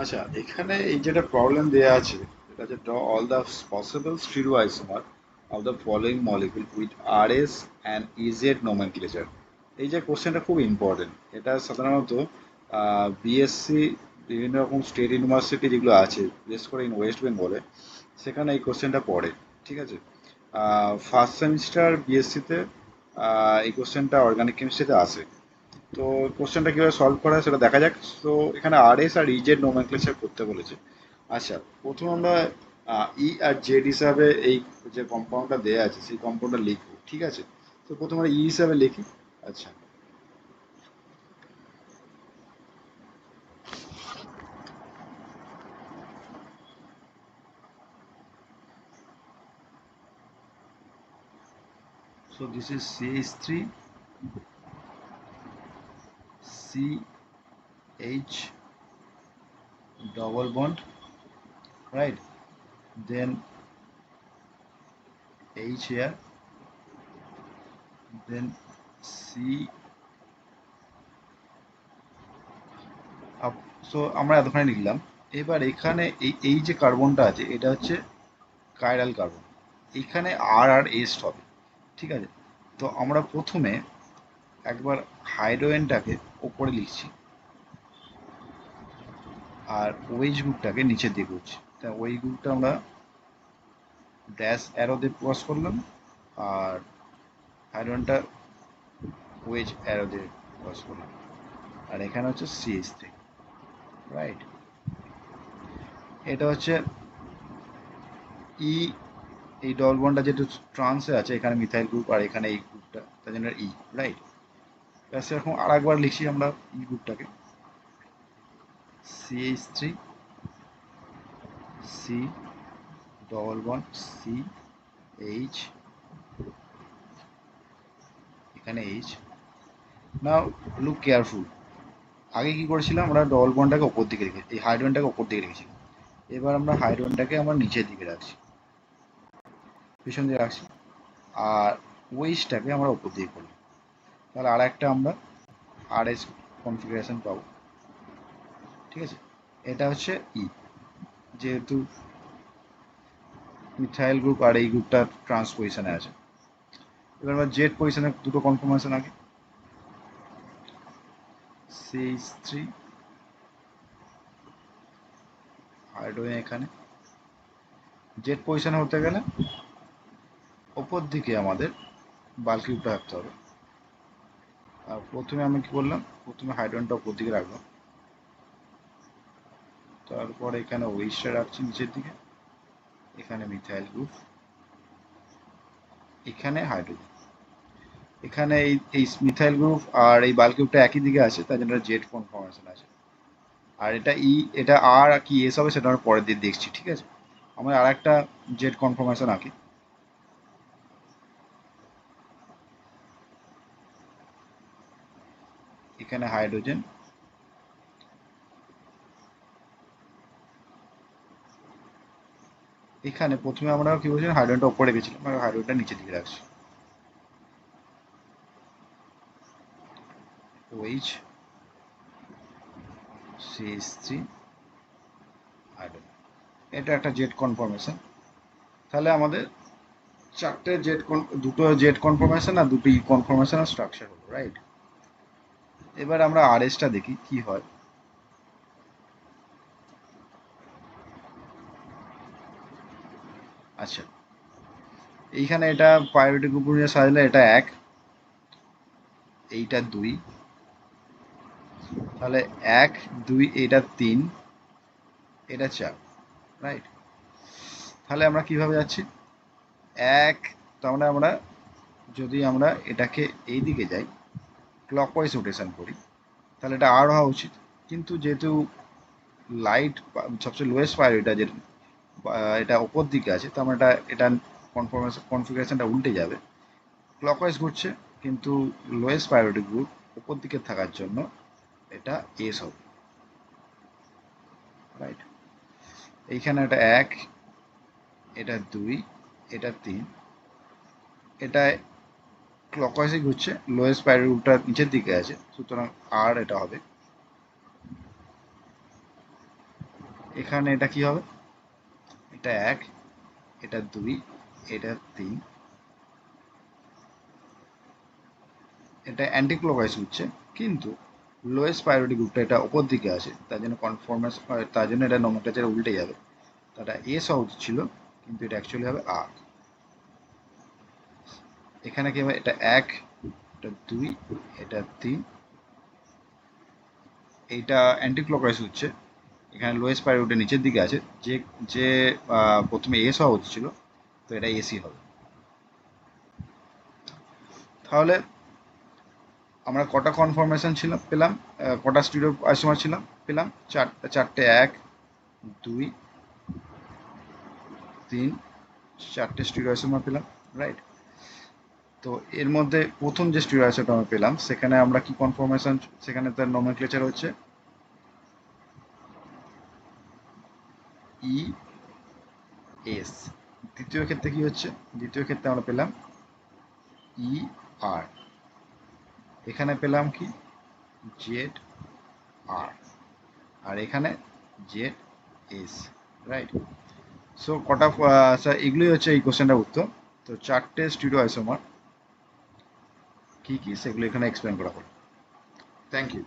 আচ্ছা, এখানে এই যেটা প্রবলেম দেয়া আছে, এটা হচ্ছে draw all the possible stereoisomer of the following molecule with RS and EZ nomenclature. এই যে কোশ্চেনটা খুব ইম্পর্টেন্ট। এটা সাধারণত বিএসসি বিভিন্ন রকম স্টেট ইউনিভার্সিটি যেগুলো আছে, বিশেষ করে ইন ওয়েস্ট বেঙ্গলে, সেখানে এই কোশ্চেনটা পড়ে। ঠিক আছে? ফার্স্ট সেমিস্টার বিএসসিতে এই কোশ্চেনটা অর্গানিক কেমিস্ট্রিতে আসে। তো কোশ্চেনটা কিভাবে সলভ করা হয় সেটা দেখা যাক। তো এখানে আরএস আর ইজেড নোমেনক্লেচার করতে বলেছে। আচ্ছা, প্রথম আমরা ই আর জেড হিসাবে এই যে কম্পাউন্ডটা দেয়া আছে সেই কম্পাউন্ডটা লিখবো। ঠিক আছে? তো প্রথমে আমরা ই হিসাবে লিখি। আচ্ছা, so this is CH3 CH double bond, right? Then H here, then C up. So আমরা এতখানি লিখলাম। এবার এখানে এই যে কার্বনটা আছে এটা হচ্ছে কাইরাল কার্বন। এইখানে আর আর এস হবে। ঠিক আছে? তো আমরা প্রথমে একবার হাইড্রোজেনটাকে ওপরে লিখছি আর ওএইচ গ্রুপটাকে নিচের দিকে করছি। তা ওই গ্রুপটা আমরা ড্যাশ অ্যারো দিয়ে ক্রস করলাম আর হাইড্রোজেনটা ওএইচ অ্যারো দিয়ে ক্রস করলাম। আর এখানে হচ্ছে CH3, রাইট? এটা হচ্ছে ই, এই ডবল বন্ডটা যেহেতু ট্রান্সে আছে, এখানে মিথাইল গ্রুপ আর এখানে এই গ্রুপটা, তার জন্য ই, রাইট? সেরকম আর একবার লিখছি আমরা ই গ্রুপটাকে, CH3 C double bond C H, এখানে এইচ। Now look careful. আগে কি করেছিলাম, আমরা ডবল বন্ডটাকে ওপর দিকে রেখে এই হাইড্রোজেনটাকে ওপর দিকে রেখেছিলাম। এবার আমরা হাইড্রোজেনটাকে আমরা নিচের দিকে রাখছি, পিছন দিকে রাখছি, আর ওইচটাকে আমরা ওপর দিকে করলাম। তাহলে আর একটা আমরা আর এস কনফিগারেশন পাবো। ঠিক আছে? এটা হচ্ছে ই, যেহেতু মিথাইল গ্রুপ আর এই গ্রুপটা ট্রান্স পজিশনে আছে। এবার আমরা জেড পজিশনে দুটো কনফার্মেশন আগে, CH3 হাইড্রোজেন এখানে। জেড পজিশনে হতে গেলে ওপর দিকে আমাদের বাল্কি গ্রুপটা রাখতে হবে। আর প্রথমে আমি কি করলাম, প্রথমে হাইড্রোজেনটা ওপর দিকে রাখলাম, তারপর এখানে ওইচটা রাখছি নিচের দিকে, এখানে মিথাইল গ্রুপ, এখানে হাইড্রোজেন। এখানে এই মিথাইল গ্রুপ আর এই বাল্কি গ্রুপটা একই দিকে আছে, তাই জন্য জেড কনফর্মেশন আছে। আর এটা ই, এটা আর কি এস হবে সেটা আমরা পরের দিন দেখছি। ঠিক আছে? আমরা আর একটা জেড কনফর্মেশন আঁকি। এখানে হাইড্রোজেন, এখানে প্রথমে আমরা কি বলছিলাম, হাইড্রোজেনটা ওপরে রেখেছিলাম, আর হাইড্রোজেনটা নিচের দিকে রাখছি। ওইচ CH3 হাইড্রোজেন, এটা একটা জেড কনফর্মেশন। তাহলে আমাদের চারটে দুটো জেড কনফর্মেশন আর দুটো ই কনফর্মেশন স্ট্রাকচার হলো, রাইট? এবার আমরা আরএসটা দেখি কি হয়। আচ্ছা, এইখানে এটা প্রায়োরিটি গ্রুপ নিয়ে সাজালে এটা এক, এইটা দুই, তাহলে এক দুই, এটা তিন, এটা চার, রাইট? তাহলে আমরা কিভাবে যাচ্ছি, এক, তার মানে আমরা যদি আমরা এটাকে এই দিকে যাই, ক্লকওয়াইজ রোটেশন করি, তাহলে এটা আর হওয়া উচিত। কিন্তু যেহেতু লাইট সবচেয়ে লোয়েস্ট প্রায়োরিটি, যে এটা ওপর দিকে আছে, তো আমরা এটা কনফিগারেশনটা উল্টে যাবে। ক্লকওয়াইজ ঘুরছে, কিন্তু লোয়েস্ট প্রায়োরিটি গ্রুপ ওপর দিকে থাকার জন্য এটা এস হবে, রাইট? এইখানে এটা এক, এটা দুই, এটা তিন, এটা ক্লকওয়াইজে ঘুরছে, লোয়েস্ট প্রায়োরিটি গ্রুপটা নিচের দিকে আছে, সুতরাং আর এটা হবে। এখানে এটা কি হবে, এটা 1, এটা 2, এটা 3, এটা অ্যান্টি ক্লকওয়াইজ হচ্ছে, কিন্তু লোয়েস্ট প্রায়োরিটি গ্রুপটা এটা ওপর দিকে আছে, তার জন্য কনফরমেন্স, তার জন্য এটা নোমেনক্লেচার উল্টে যাবে। তাটা এস হওয়া উচিত ছিল, কিন্তু এটা অ্যাকচুয়ালি হবে আর। এখানে কি হবে, এটা 1, এটা 2, এটা 3, এইটা অ্যান্টি ক্লকওয়াইজ হচ্ছে, এখানে লোয়েস্ট প্রায়োরিটি নিচের দিকে আছে, যে যে প্রথমে এস হওয়া উচিত ছিল, তো এটা এসি হবে। তাহলে আমরা কটা কনফার্মেশন পেলাম, কটা স্টিরিও আইসোমার পেলাম, চারটে, 1, 2, 3, চারটে স্টিরিও আইসোমার পেলাম, রাইট। তো এর মধ্যে প্রথম যে স্টিরিও আইসোমার আমরা পেলাম, সেখানে আমরা কি কনফার্মেশন, সেখানে তার নোমেনক্লেচার হচ্ছে ই এস। দ্বিতীয় ক্ষেত্রে কি হচ্ছে, দ্বিতীয় ক্ষেত্রে আমরা পেলাম ই আর, এখানে পেলাম কি জেড আর, আর এখানে জেড এস, রাইট। সো কটা স্যার, এগুলোই হচ্ছে এই কোশ্চেনটার উত্তর। তো চারটে স্টিরিও আইসোমার কী কী সেগুলো এখানে এক্সপ্লেন করা হলো। Thank you.